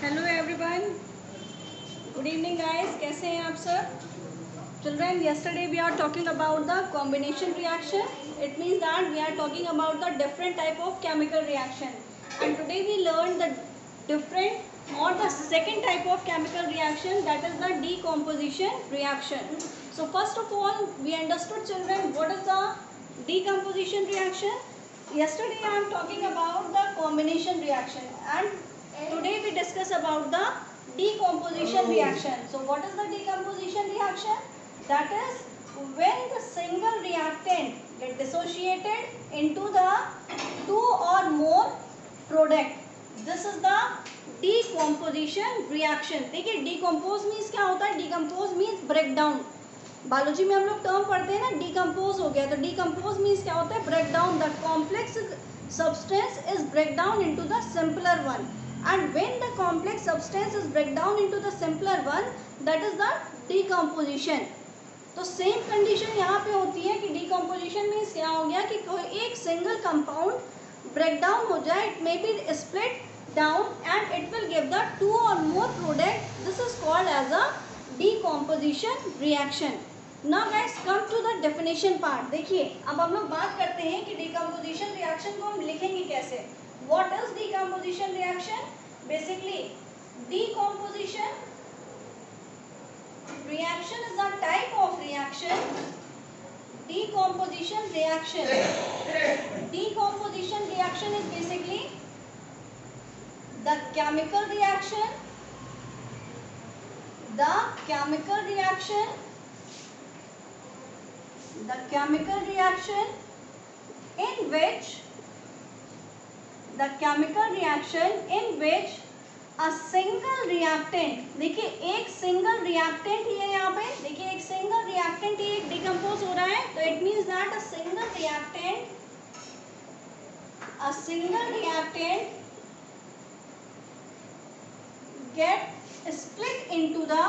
Hello everyone, good evening guys. कैसे हैं आप सब? Children, yesterday we are talking about the combination reaction. It means that we are talking about the different type of chemical reaction, and today we learn the different or the second type of chemical reaction, that is the decomposition reaction. So first of all, we understood, children, what is the decomposition reaction. Yesterday I am talking about the combination reaction, and today we discuss about the decomposition reaction. So what is the decomposition reaction? That is when the single reactant get dissociated into the two or more product. This is the decomposition reaction. देखिए decompose means क्या होता है? Decompose means breakdown. Biology में हम लोग term पढ़ते हैं ना, डिकम्पोज हो गया, तो डिकम्पोज मीन्स क्या होता है? Break down. The complex substance is break down into the simpler one, and when the complex substance is break down into the simpler one, that is the decomposition. तो same condition यहाँ पे होती है कि decomposition means क्या हो गया कि कोई एक सिंगल कंपाउंड ब्रेक डाउन हो जाए, it may be split down and it will give the two और more product. This is called as a decomposition reaction. Now guys, come to the definition part. देखिए अब हम लोग बात करते हैं कि decomposition reaction को हम लिखेंगे कैसे. What is decomposition reaction? Basically, decomposition reaction is a type of reaction. Decomposition reaction. Decomposition reaction is basically the chemical reaction. The chemical reaction in which a single reactant, देखिए एक single reactant ही है यहाँ पे, देखिए एक single reactant ही एक decompose हो रहा है, तो it means that a single reactant get split into the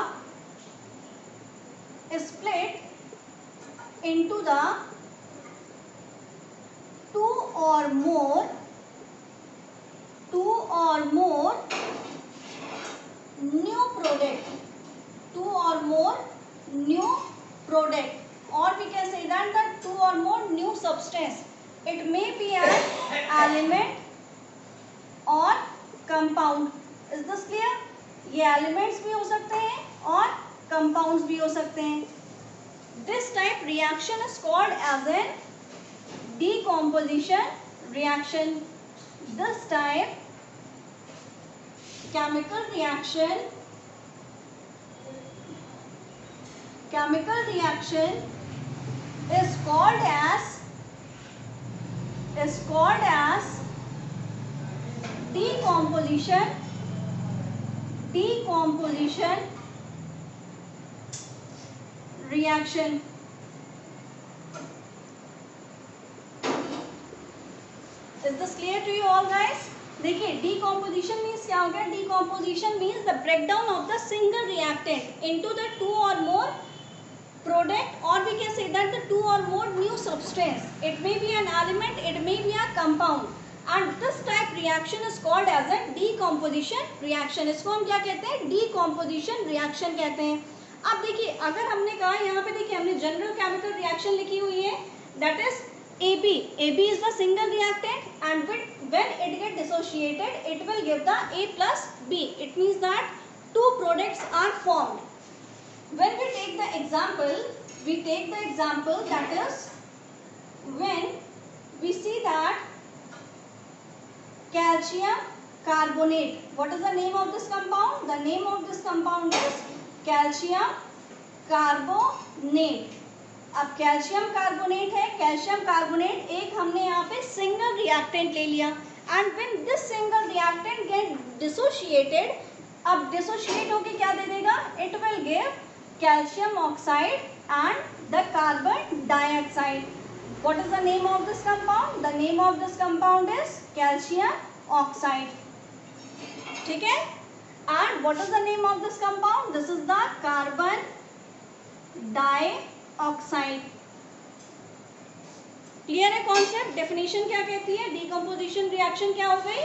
two or more new product, or we can say that the two or more new substance. It may be an element or compound. Is this clear? ये elements भी हो सकते हैं और compounds भी हो सकते हैं. This type reaction is called as a decomposition reaction. This type chemical reaction is called as decomposition reaction. Is this clear to you all guys? देखिए decomposition means क्या हो गया? Decomposition means the breakdown of the single reactant into the two or more product, or we can say that the two or more new substance. It may be an element, it may be a compound, and this type reaction is called as a decomposition reaction. इसको हम क्या कहते हैं? Decomposition reaction कहते हैं. अब देखिए अगर हमने कहा यहाँ पे, देखिए हमने जनरल केमिकल रिएक्शन लिखी हुई है, that is AB. AB is the single reactant, and when it get dissociated, it will give the A plus B. It means that two products are formed. When we take the example, that is when we see that calcium carbonate. What is the name of this compound? The name of this compound is calcium carbonate. अब calcium carbonate है, calcium carbonate एक हमने यहाँ पे single reactant ले लिया, and when this single reactant gate dissociated, अब dissociate होके क्या दे देगा? It will give calcium oxide and the carbon dioxide. What is the name of this compound? The name of this compound is calcium oxide. ठीक है, and what is the name of this compound? This is the carbon dioxide. Clear है concept? Definition क्या कहती है? Decomposition reaction क्या हो गई?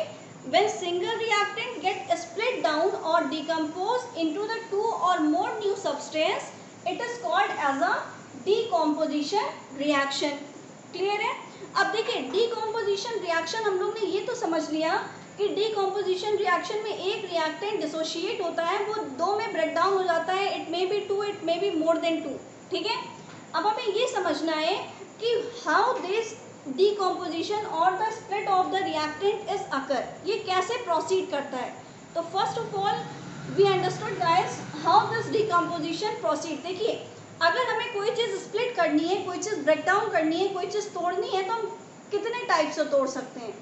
When single reactant get split down decompose into the two or more new substance, it is called as a decomposition reaction. Clear है? अब देखिए डीकॉम्पोजिशन रिएक्शन हम लोग ने ये तो समझ लिया कि डीकॉम्पोजिशन रिएक्शन में एक रिएक्टेंट डिसोशिएट होता है, वो दो में ब्रेक डाउन हो जाता है, it may be two, it may be more than two, ठीक है। अब हमें ये समझना है कि हाउ दिस डीकॉम्पोजिशन और the split of the reactant is occur, ये कैसे प्रोसीड करता है। तो first of all we understood guys how this decomposition proceed. देखिए अगर हमें कोई चीज़ स्प्लिट करनी है, कोई चीज़ ब्रेक डाउन करनी है, कोई चीज़ तोड़नी है, तो हम कितने टाइप से तोड़ सकते हैं,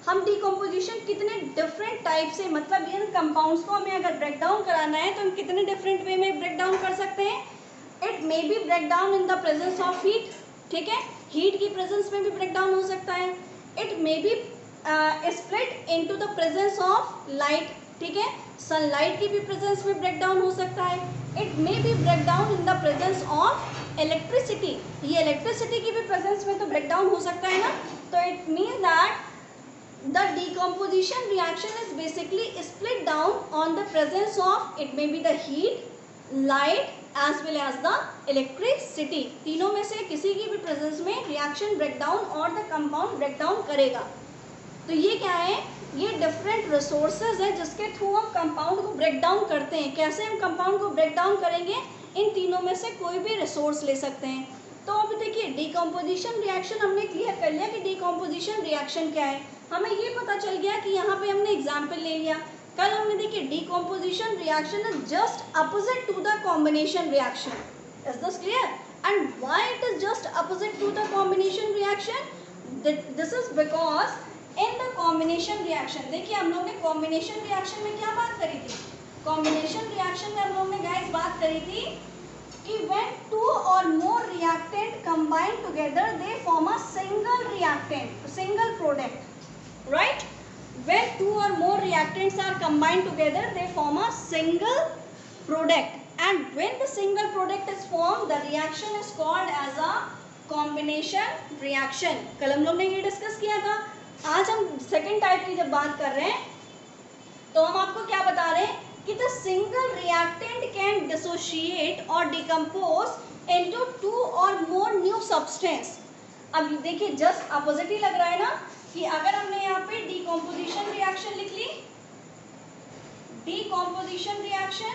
हम डीकॉम्पोजिशन कितने डिफरेंट टाइप से, मतलब इन कंपाउंड्स को हमें अगर ब्रेक डाउन कराना है तो हम कितने डिफरेंट वे में ब्रेक डाउन कर सकते हैं। It may be break down in the presence of heat, ठीक है, हीट की प्रेजेंस में भी ब्रेक डाउन हो सकता है। It may be split into the presence of light, ठीक है, सनलाइट की भी प्रेजेंस में ब्रेक डाउन हो सकता है। It may be break down in the presence of electricity, ये इलेक्ट्रिसिटी की भी प्रेजेंस में तो ब्रेक डाउन हो सकता है ना। तो it means that the decomposition reaction is basically split down on the presence of, it may be the heat, light as well as the electricity, तीनों में से किसी की भी प्रेजेंस में रिएक्शन ब्रेकडाउन और द कंपाउंड ब्रेकडाउन करेगा। तो ये क्या है, ये डिफरेंट रिसोर्सेज है जिसके थ्रू हम कंपाउंड को ब्रेक डाउन करते हैं। कैसे हम कंपाउंड को ब्रेक डाउन करेंगे, इन तीनों में से कोई भी रिसोर्स ले सकते हैं। तो अब देखिए डीकॉम्पोजिशन रिएक्शन हमने क्लियर कर लिया कि डीकॉम्पोजिशन रिएक्शन क्या है, हमें ये पता चल गया कि यहाँ पे हमने एग्जाम्पल ले लिया। कल हमने देखिए decomposition reaction is just opposite to the combination reaction, is this clear? And why it is just opposite to the combination reaction, this is because in the combination reaction, देखिए हम लोग ने कॉम्बिनेशन रिएक्शन में क्या बात करी थी, combination reaction में हम लोग ने गाइस बात करी थी कि when two or more reactant combine together they form a single reactant, single product, right? When two or more reactants are combined together they form a single product, and when the single product is formed the reaction is called as a combination reaction। कल हम लोग ने ये discuss किया था। आज हम second type की जब बात कर रहे हैं तो हम आपको क्या बता रहे हैं कि the single reactant can dissociate or decompose into two or more new substance। अब देखिए जस्ट अपोजिट ही लग रहा है ना, कि अगर हमने यहाँ पे decomposition reaction लिख ली, decomposition reaction,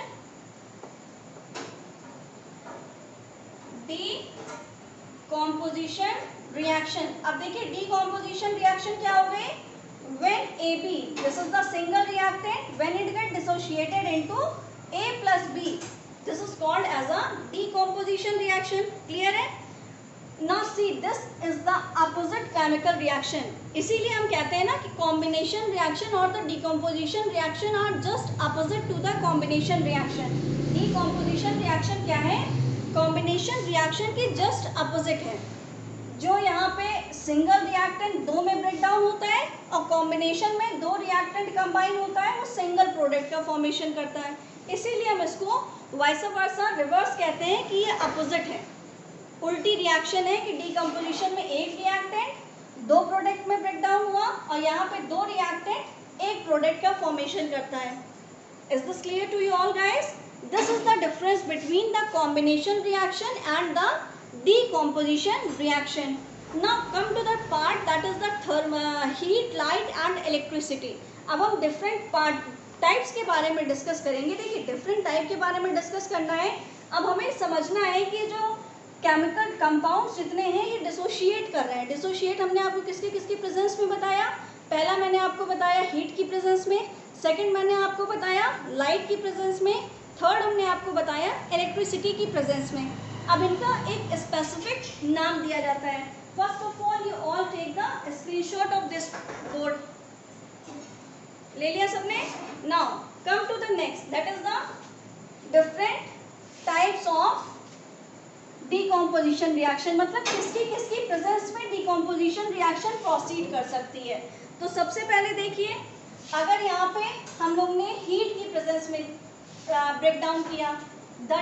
decomposition reaction, अब देखिए decomposition reaction क्या हो गई, when AB, this is the single reactant, when it get dissociated into A plus B, this is called as a decomposition reaction। clear है? Now see this is the opposite chemical reaction, इसीलिए हम कहते हैं ना कि combination reaction और the decomposition reaction are just opposite to the combination reaction। decomposition reaction क्या है, combination reaction की just opposite है। जो यहाँ पे सिंगल रिएक्टेंट दो में ब्रेक डाउन होता है और कॉम्बिनेशन में दो रिएक्टेंट कंबाइन होता है, वो सिंगल प्रोडक्ट का फॉर्मेशन करता है। इसीलिए हम इसको वाइस वर्सा रिवर्स कहते हैं कि ये अपोजिट है, उल्टी रिएक्शन है कि डीकम्पोजिशन में एक रिएक्टेंट दो प्रोडक्ट में ब्रेक डाउन हुआ और यहाँ पे दो रिएक्टेंट एक प्रोडक्ट का फॉर्मेशन करता है। Is this clear to you all guys? This is the difference between the combination reaction and the decomposition reaction। now come to the part that is the heat, light and electricity। अब हम different types के बारे में discuss करेंगे। देखिए different type के बारे में डिस्कस करना है। अब हमें समझना है कि जो केमिकल कंपाउंड्स जितने हैं ये डिसोशिएट कर रहे हैं। डिसोशिएट हमने आपको किसकी किसकी प्रेजेंस में बताया, पहला मैंने आपको बताया हीट की प्रेजेंस में, सेकंड मैंने आपको बताया लाइट की प्रेजेंस में, थर्ड हमने आपको बताया इलेक्ट्रिसिटी की प्रेजेंस में। अब इनका एक स्पेसिफिक नाम दिया जाता है। First of all you all take the screenshot of this board, ले लिया सबने? Now come to the next, that is the different types of decomposition reaction, मतलब किसकी किसकी प्रेजेंस में डीकॉम्पोजिशन रिएक्शन प्रोसीड कर सकती है। तो सबसे पहले देखिए, अगर यहाँ पे हम लोग ने हीट की प्रेजेंस में ब्रेक डाउन किया, the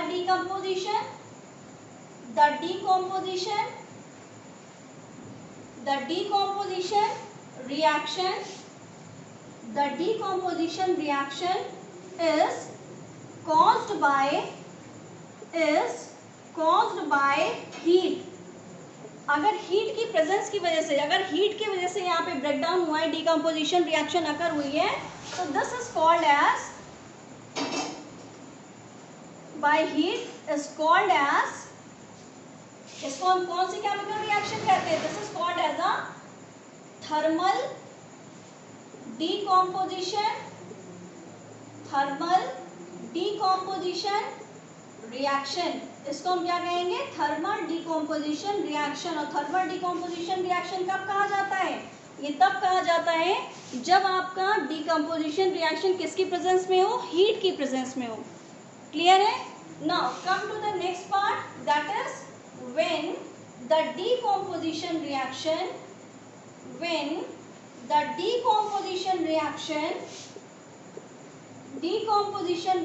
decomposition reaction is caused by heat. अगर हीट की प्रेजेंस की वजह से, अगर हीट की वजह से यहाँ पे ब्रेक डाउन हुआ है, डिकम्पोजिशन रिएक्शन अकर हुई है, तो this is called as, by heat is called as, इसको हम कौन सी केमिकल रिएक्शन कहते हैं? This is called as a thermal decomposition, thermal decomposition reaction. इसको हम क्या कहेंगे? Thermal decomposition reaction. और थर्मल डिकम्पोजिशन रिएक्शन कब कहा जाता है? ये तब कहा जाता है जब आपका डिकम्पोजिशन रिएक्शन किसकी प्रेजेंस में हो? हीट की प्रेजेंस में हो. क्लियर है? Now come to the next part, that is when the decomposition reaction, when the decomposition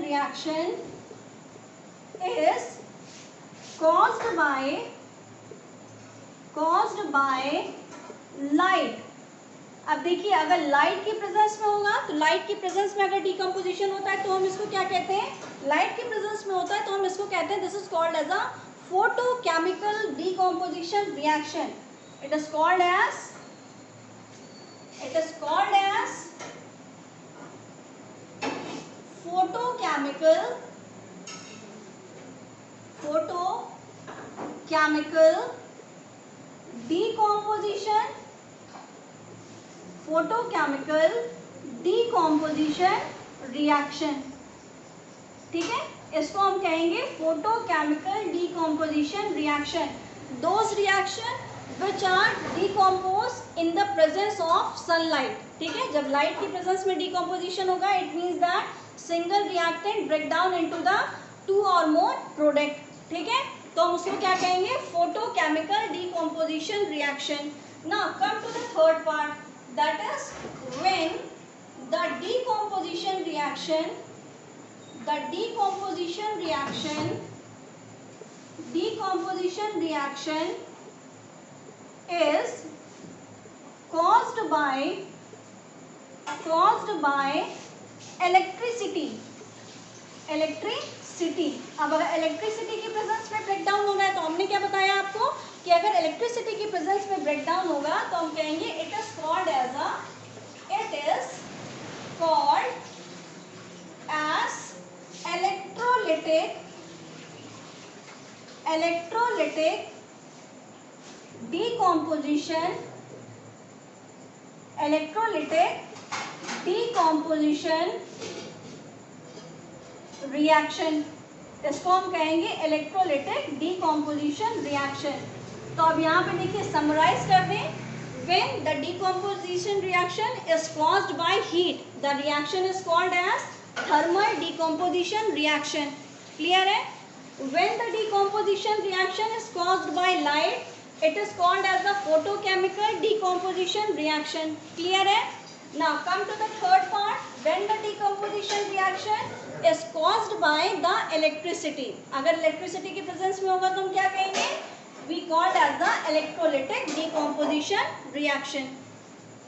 reaction is caused by light. अब देखिए, अगर लाइट की प्रेजेंस में होगा, तो लाइट की प्रेजेंस में अगर डिकम्पोजिशन होता है तो हम इसको क्या कहते हैं? लाइट की प्रेजेंस में होता है तो हम इसको कहते हैं, this is called as a photochemical decomposition reaction. It is called as photochemical decomposition reaction. ठीक है, इसको हम कहेंगे photochemical decomposition reaction. Those reaction which are decompose in the presence of sunlight. ठीक है, जब लाइट की प्रेजेंस में डिकम्पोजिशन होगा, it means that single reactant break down into the 2 और मोर प्रोडक्ट. ठीक है, तो हम उसको क्या कहेंगे? Photochemical decomposition reaction. Now come to the third part, that is when the decomposition reaction is caused by electricity. अब अगर इलेक्ट्रिसिटी की प्रेजेंस में ब्रेक डाउन होना है, तो हमने क्या बताया आपको कि अगर इलेक्ट्रिसिटी की प्रेजेंस में ब्रेक डाउन होगा तो हम कहेंगे it is called as electrolytic decomposition reaction. इसको हम कहेंगे इलेक्ट्रोलिटिक डिकम्पोजिशन रिएक्शन. तो अब यहाँ पे देखिए, समराइज कर दें. When the decomposition reaction is caused by heat, the reaction is called as thermal decomposition reaction. Clear है? When the decomposition reaction is caused by light, it is called as the photochemical decomposition reaction. Clear है? Now come to the third part, when the decomposition reaction is caused by the electricity. अगर electricity की presence में होगा तो हम क्या कहेंगे? We called as the electrolytic decomposition reaction.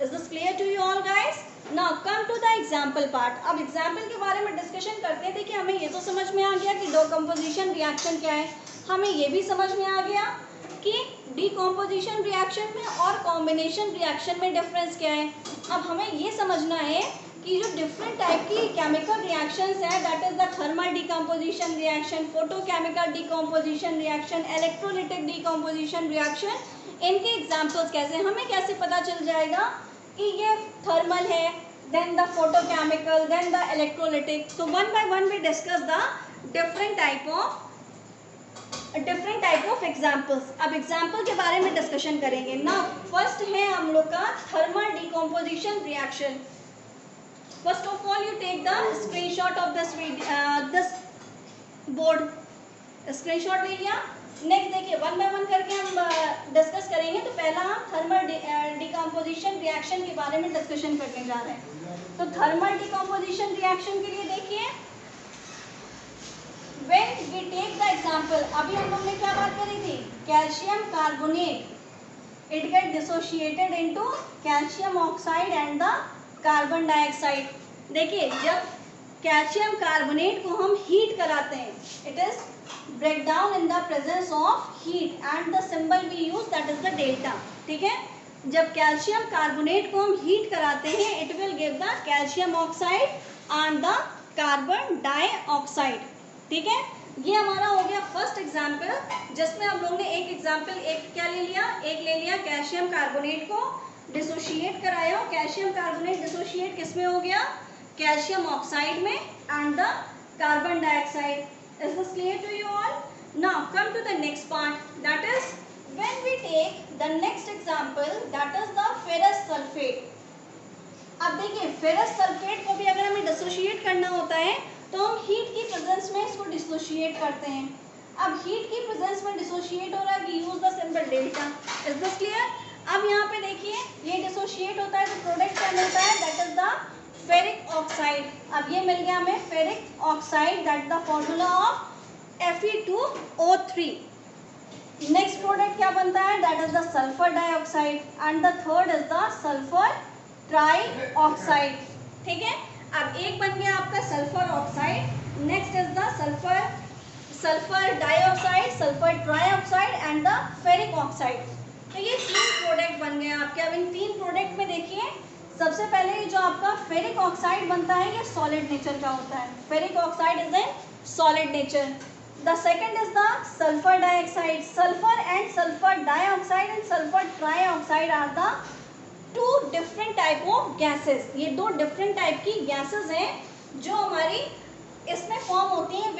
Is this clear to you all guys? Now come to the example part. अब example के बारे में discussion करते हैं. देखिए, हमें ये तो समझ में आ गया कि decomposition reaction क्या है. हमें ये भी समझ में आ गया कि डिकम्पोजिशन रिएक्शन में और कॉम्बिनेशन रिएक्शन में डिफरेंस क्या है. अब हमें ये समझना है कि जो डिफरेंट टाइप की केमिकल रिएक्शंस हैं, that is the thermal decomposition reaction, photochemical decomposition reaction, electrolytic decomposition reaction, इनके एग्जांपल्स कैसे, हमें कैसे पता चल जाएगा कि ये थर्मल है, then the photochemical, then the electrolytic. So one by one we discuss the different type of examples. अब एग्जाम्पल के बारे में डिस्कशन करेंगे. नाउ फर्स्ट है हम लोग का thermal decomposition reaction. First of all you take the screenshot of this board. Screenshot ले लिया. नेक्स्ट देखिए, वन बाय वन करके हम डिस्कस करेंगे. तो पहला हम थर्मल डिकम्पोजिशन रिएक्शन के बारे में डिस्कशन करने जा रहे हैं. तो थर्मल डिकम्पोजिशन रिएक्शन के लिए देखिए, when we take the example, अभी हम लोग ने क्या बात करी थी? Calcium carbonate, it get dissociated into calcium oxide and the carbon dioxide. देखिए, जब कैल्शियम कार्बोनेट को हम हीट कराते हैं, it is break down in the presence of heat and the symbol we use that is the delta. ठीक है, जब calcium carbonate को हम हीट कराते हैं it will give the calcium oxide and the carbon dioxide. ठीक है, ये हमारा हो गया फर्स्ट एग्जाम्पल जिसमें हम लोग ने एक एग्जाम्पल एक क्या ले लिया, एक ले लिया कैल्शियम कार्बोनेट को डिसोशिएट कराया। कैल्शियम कार्बोनेट डिसोशिएट किसमें हो गया, कैल्शियम ऑक्साइड में and the carbon dioxide. Is this clear to you all? Now come to the next part that is when we take the next example that is the ferrous sulfate। अब देखिए ferrous sulfate को भी अगर हमें dissociate करना होता है तो हम हीट की प्रेजेंस में इसको डिसोशिएट करते हैं। अब हीट की प्रेजेंस में डिसोशिएट हो रहा है, we use the symbol delta. Is this clear? अब यहाँ पे देखिए ये डिसोशिएट होता है तो प्रोडक्ट क्या मिलता है, that is the ferric oxide. अब ये मिल गया हमें ferric oxide, that the formula of Fe2O3। Next product क्या बनता है, that is the sulphur dioxide and the third is the sulphur trioxide. ठीक है, अब एक बन गया आपका sulphur oxide, next is the sulphur dioxide, sulphur trioxide and the ferric oxide. तो ये तीन प्रोडक्ट बन गए आपके। अब इन तीन प्रोडक्ट में देखिए सबसे पहले जो आपका फेरिक ऑक्साइड बनता है ये सॉलिड नेचर का होता है, ferric oxide is in solid nature. The second is the sulfur dioxide. Sulfur and sulfur dioxide and sulfur trioxide are the two different type of gases। ये दो different type की gases हैं जो हमारी इसमें form होती हैं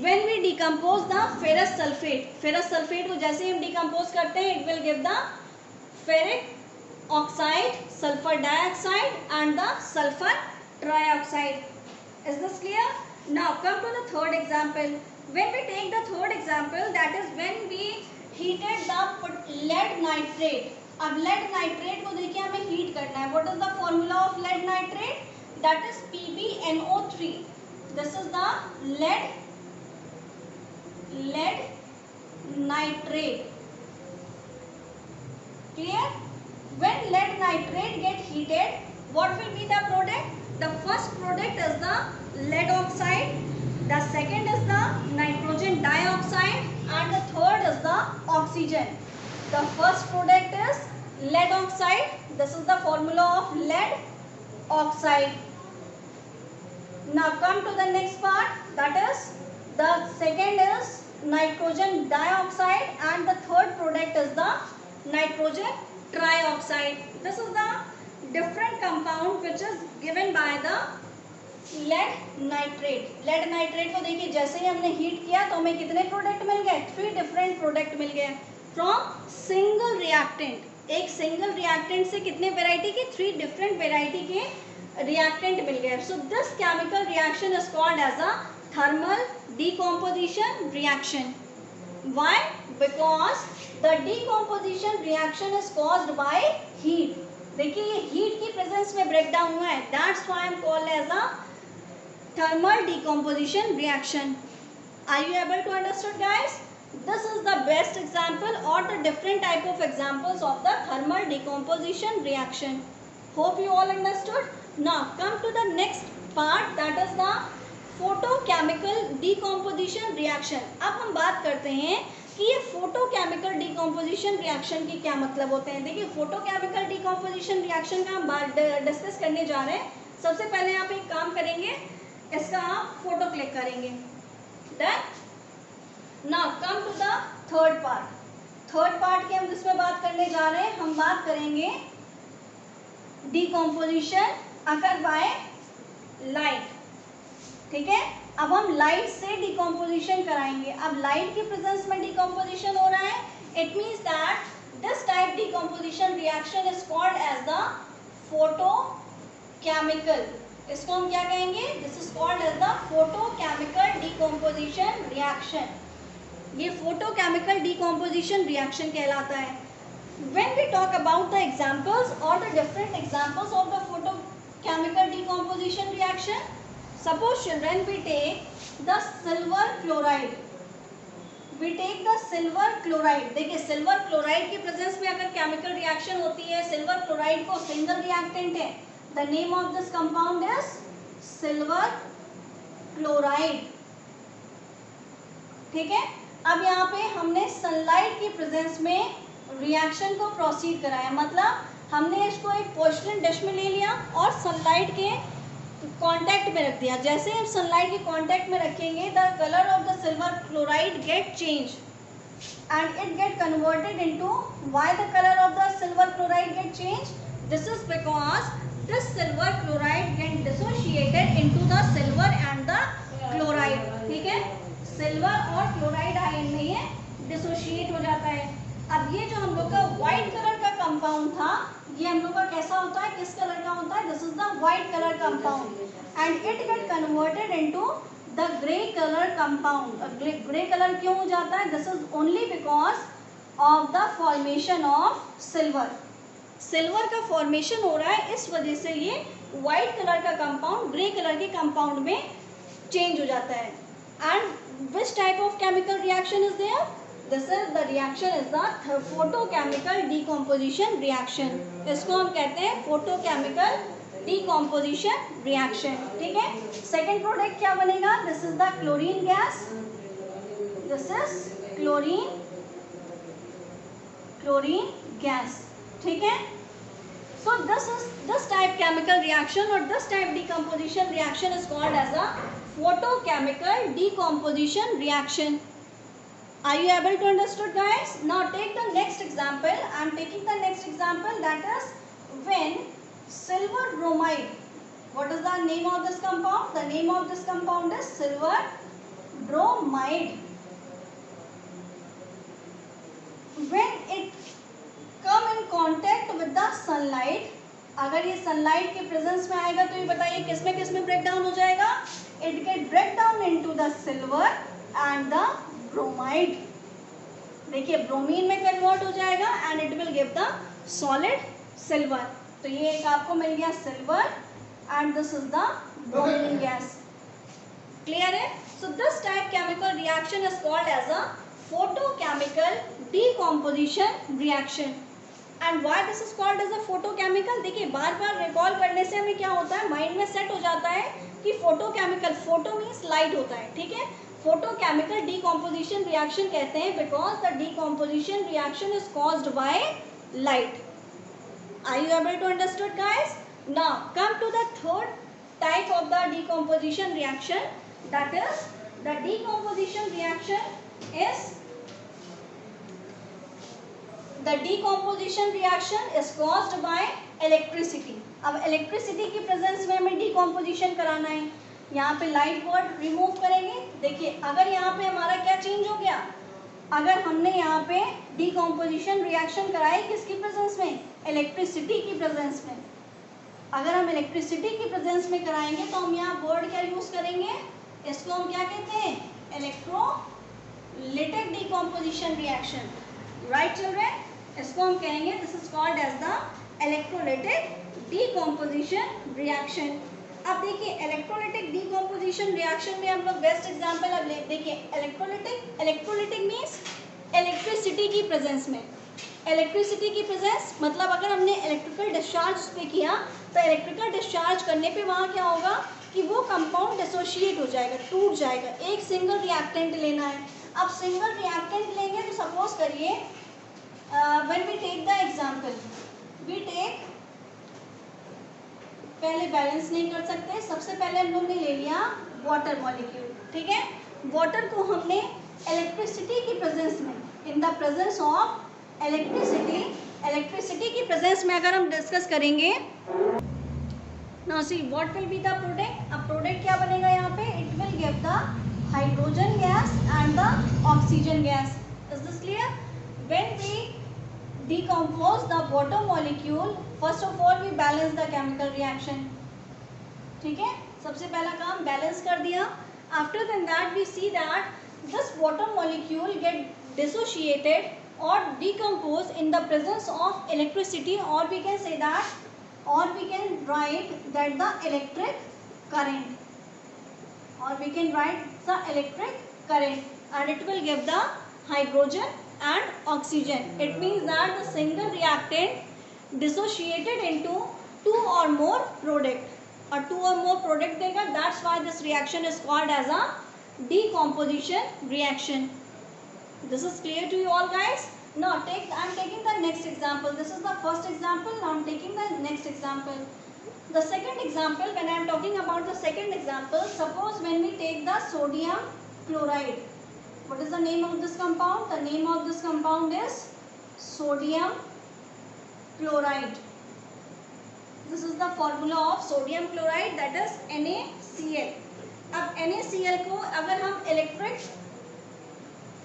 when we decompose the ferrous sulfate। ferrous sulfate को जैसे ही हम decompose करते हैं it will give the ferric oxide, sulfur dioxide and the sulfur trioxide। Is this clear? Now come to the third example. When we take the third example, that is when we heated the lead nitrate। अब lead nitrate को देखिए हमें heat करना है। What is the formula of lead nitrate? That is PbNO3। This is the lead nitrate। Clear? When lead nitrate get heated, what will be the product? The first product is the lead oxide, the second is the nitrogen dioxide and the third is the oxygen। The first product is lead oxide, this is the formula of lead oxide। Now come to the next part, that is the second is nitrogen dioxide and the third product is the nitrogen trioxide। This is the different compound which is given by the lead nitrate। lead nitrate को देखिए जैसे ही हमने heat किया तो हमें कितने product मिल गए, 3 डिफरेंट प्रोडक्ट मिल गए फ्रॉम सिंगल रिएक्टेंट। एक सिंगल रिएक्टेंट से कितने वेराइटी के, 3 डिफरेंट वेराइटी के रिएक्टेंट मिल गए। So this chemical reaction is called as a thermal decomposition reaction. Why? Because the decomposition reaction is caused by heat. देखिए ये हीट की प्रेजेंस में ब्रेक डाउन हुआ है, that's why I am called as a thermal decomposition reaction। Are you able to understand guys? This is the best example or the different type of examples of the thermal decomposition reaction। Hope you all understood। Now come to the next part, that is the photochemical decomposition reaction। अब हम बात करते हैं कि ये photochemical decomposition reaction के क्या मतलब होते हैं। देखिए photochemical decomposition reaction का हम डिस्कस करने जा रहे हैं। सबसे पहले आप एक काम करेंगे, इसका आप फोटो क्लिक करेंगे। Then now come to the third part. Third part की हम जिसमें बात करने जा रहे हैं, हम बात करेंगे डिकम्पोजिशन अकर बाय लाइट। ठीक है, अब हम लाइट से डिकम्पोजिशन कराएंगे। अब लाइट की प्रेजेंस में डिकम्पोजिशन हो रहा है, it means that this type decomposition reaction is called as the photochemical. इसको हम क्या कहेंगे, this is called as the photochemical decomposition reaction. ये फोटोकेमिकल डिकम्पोजिशन रिएक्शन कहलाता है। When we talk about the examples और the different examples of the photochemical decomposition reaction, suppose children we take the silver chloride. We take the silver chloride. देखिए silver chloride की presence में अगर chemical reaction होती है, silver chloride को single reactant है, The name of this compound is silver chloride. ठीक है, अब यहाँ पे हमने सनलाइट की प्रेजेंस में रिएक्शन को प्रोसीड कराया, मतलब हमने इसको एक पोर्सलिन डिश में ले लिया और सनलाइट के कांटेक्ट में रख दिया. जैसे हम सनलाइट के कांटेक्ट में रखेंगे, the colour of the silver chloride get change and it get converted into. Why the color of the silver chloride get changed? This is because this silver chloride get dissociated into the silver and the chloride. ठीक है, silver और chloride ion में ये dissociate हो जाता है. अब ये जो हम लोग का व्हाइट कलर का कंपाउंड था, ये हम लोग का कैसा होता है, किस कलर का होता है? This is the white colour compound and it get converted into the grey colour compound. Grey colour क्यों हो जाता है? This is only because of the formation of silver. Silver का फॉर्मेशन हो रहा है, इस वजह से ये व्हाइट कलर का कंपाउंड ग्रे कलर के कंपाउंड में चेंज हो जाता है. And which type of chemical reaction is there? This is the reaction is the photochemical decomposition reaction. इसको हम कहते हैं फोटोकेमिकल डीकम्पोजिशन रिएक्शन. ठीक है, सेकेंड प्रोडक्ट क्या बनेगा? This is the chlorine gas. This is chlorine gas. ठीक है, so this type chemical reaction और this type decomposition reaction is called as a photochemical decomposition reaction. Are you able to understood, guys? Now take the next example. I am taking the next example, that is when silver bromide. What is the name of this compound? The name of this compound is silver bromide. When it come in contact with the sunlight, अगर ये sunlight के presence में आएगा तो ये बताइए किस में ब्रेक डाउन हो जाएगा? It get break down into the silver and the bromide. देखिए ब्रोमीन में कन्वर्ट हो जाएगा and it will give the solid silver. तो ये एक आपको मिल गया silver and this is the bromine gas. Clear है? So this type chemical reaction is called as a photochemical decomposition reaction. And why this is called as a photochemical? देखिए बार बार recall करने से हमें क्या होता है, माइंड में सेट हो जाता है कि फोटोकेमिकल, फोटो मीन्स लाइट होता है. ठीक है, फोटोकेमिकल डीकम्पोजिशन रिएक्शन कहते हैं because the decomposition reaction is caused by light. Are you able to understood, guys? Now come to the third type of the decomposition reaction, that is the decomposition reaction is caused by electricity. अब electricity की presence में हमें decomposition कराना है. यहाँ पे light word remove करेंगे. देखिए अगर यहाँ पे हमारा क्या चेंज हो गया, अगर हमने यहाँ पे डीकम्पोजिशन रिएक्शन कराई किसकी प्रेजेंस में? इलेक्ट्रिसिटी की प्रेजेंस में. अगर हम इलेक्ट्रिसिटी की प्रेजेंस में कराएंगे तो हम यहाँ वर्ड क्या यूज करेंगे? इसको हम क्या कहते हैं? Electrolytic decomposition reaction. Right children, इसको हम कहेंगे this is called as the electrolytic decomposition reaction. अब देखिए इलेक्ट्रोलिटिक डीकम्पोजिशन रिएक्शन में हम लोग बेस्ट एग्जांपल अब देखिए इलेक्ट्रोलिटिक मींस इलेक्ट्रिसिटी की प्रेजेंस में. इलेक्ट्रिसिटी की प्रेजेंस मतलब अगर हमने इलेक्ट्रिकल डिस्चार्ज पे किया तो इलेक्ट्रिकल डिस्चार्ज करने पे वहाँ क्या होगा कि वो कंपाउंड डिसोशिएट हो जाएगा, टूट जाएगा. एक सिंगल रिएक्टेंट लेना है. अब सिंगल रिएक्टेंट लेंगे तो सपोज करिए when we take the example, we take, पहले बैलेंस नहीं कर सकते, सबसे पहले हम लोग ने ले लिया वाटर मॉलिक्यूल. ठीक है, वाटर को हमने इलेक्ट्रिसिटी की प्रेजेंस में, in the presence of electricity की प्रेजेंस में अगर हम डिस्कस करेंगे, now see what will be the product. अब प्रोडक्ट क्या बनेगा यहाँ पे? It will give the hydrogen gas and the oxygen gas. Is this clear? When we decompose the water molecule, first of all we balance the chemical reaction. ठीक है, सबसे पहला काम बैलेंस कर दिया. After that we see that this water molecule get dissociated or decompose in the presence of electricity, or we can say that, or we can write that the electric current, or we can write the electric current, and it will give the hydrogen and oxygen. It means that the single reactant dissociated into two और more product, और two और more product देगा, that's why this reaction is called as a decomposition reaction. This is clear to you all, guys? Now I am taking the next example. This is the first example. Now I am taking the next example. The second example, when I am talking about the second example, suppose when we take the sodium chloride. What is the name of this compound? The name of this compound is sodium chloride. This is the formula of sodium chloride, that is NaCl. अब NaCl को अगर हम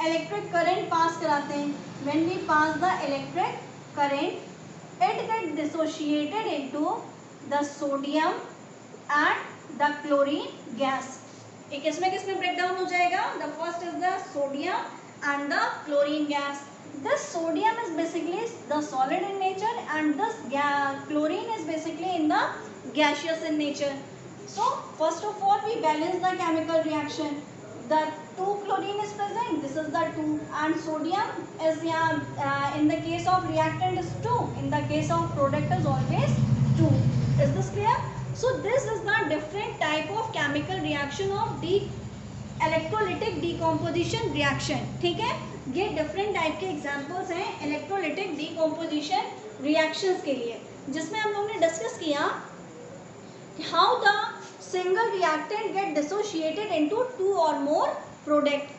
electric current pass कराते हैं, when we pass the electric current, it get dissociated into the sodium and the chlorine gas. एक इसमें किसमें break down हो जाएगा? The first is the sodium and the chlorine gas. This sodium is basically the solid in nature and this chlorine is basically in the gaseous in nature. So first of all we balance the chemical reaction. The 2 chlorine is present, this is the 2, and sodium is in the case of reactant is 2, in the case of product is always 2. Is this clear? So this is the different type of chemical reaction of electrolytic decomposition reaction. ठीक है, ये different type के examples हैं electrolytic decomposition reactions के लिए, जिसमें हम लोगों ने discuss किया how the single reactant get dissociated into 2 or more product.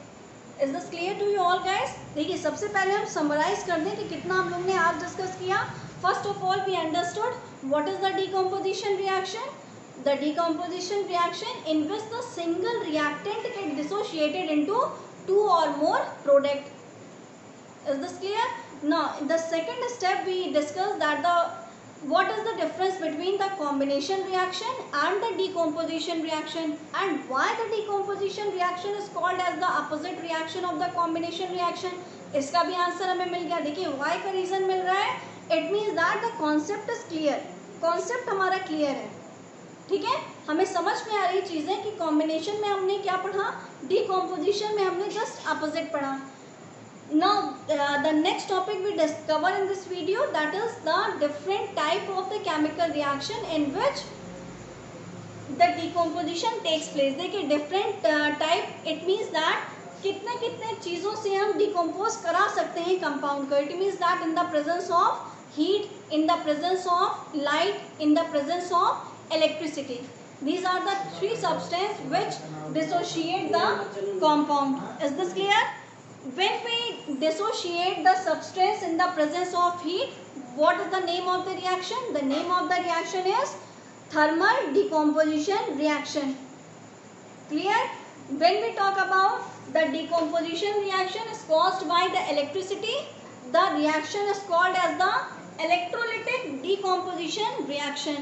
Is this clear to you all, guys? देखिए सबसे पहले हम summarize कर दें कि कितना हम लोग ने आज discuss किया. First of all we understood what is the decomposition reaction. The decomposition reaction in which the single reactant get dissociated into 2 or more product. Is this clear? Now in the second step we discussed that what is the difference between the combination reaction and the decomposition reaction, and why the decomposition reaction is called as the opposite reaction of the combination reaction. इसका भी answer हमें मिल गया. देखिए why का reason मिल रहा है. It means that the concept is clear. concept हमारा clear है. ठीक है, हमें समझ में आ रही चीजें कि combination में हमने क्या पढ़ा, decomposition में हमने just opposite पढ़ा. Now the next topic we discover in this video, that is the different type of the chemical reaction in which the decomposition takes place. देखिए different type, it means that कितने कितने चीज़ों से हम decompose करा सकते हैं compound को. It means that in the presence of heat, in the presence of light, in the presence of electricity. These are the 3 substances which dissociate the compound. Is this clear? When we dissociate the substance in the presence of heat, what is the name of the reaction? The name of the reaction is thermal decomposition reaction. Clear? When we talk about the decomposition reaction is caused by the electricity, the reaction is called as the electrolytic decomposition reaction.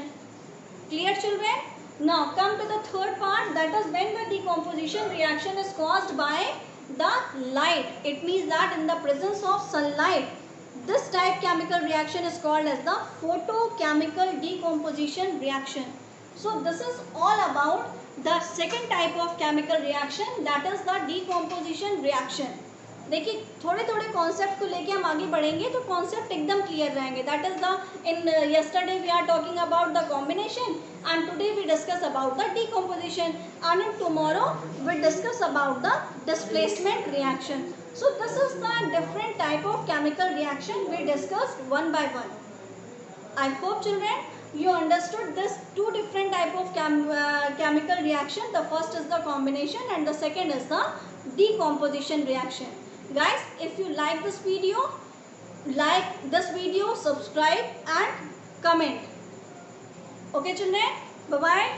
Clear, children? Now come to the third part, that is when the decomposition reaction is caused by the light. It means that in the presence of sunlight, this type chemical reaction is called as the photochemical decomposition reaction. So this is all about the second type of chemical reaction, that is the decomposition reaction. देखिए थोड़े थोड़े concept को लेके हम आगे बढ़ेंगे तो concept एकदम क्लियर रहेंगे. That is the in yesterday we are talking about the combination and today we discuss about the decomposition and tomorrow we discuss about the displacement reaction. So this is the different type of chemical reaction we discussed one by one. I hope children you understood this 2 different type of chemical reaction. The first is the combination and the second is the decomposition reaction. Guys, if you like this video, subscribe and comment. Okay children, bye bye.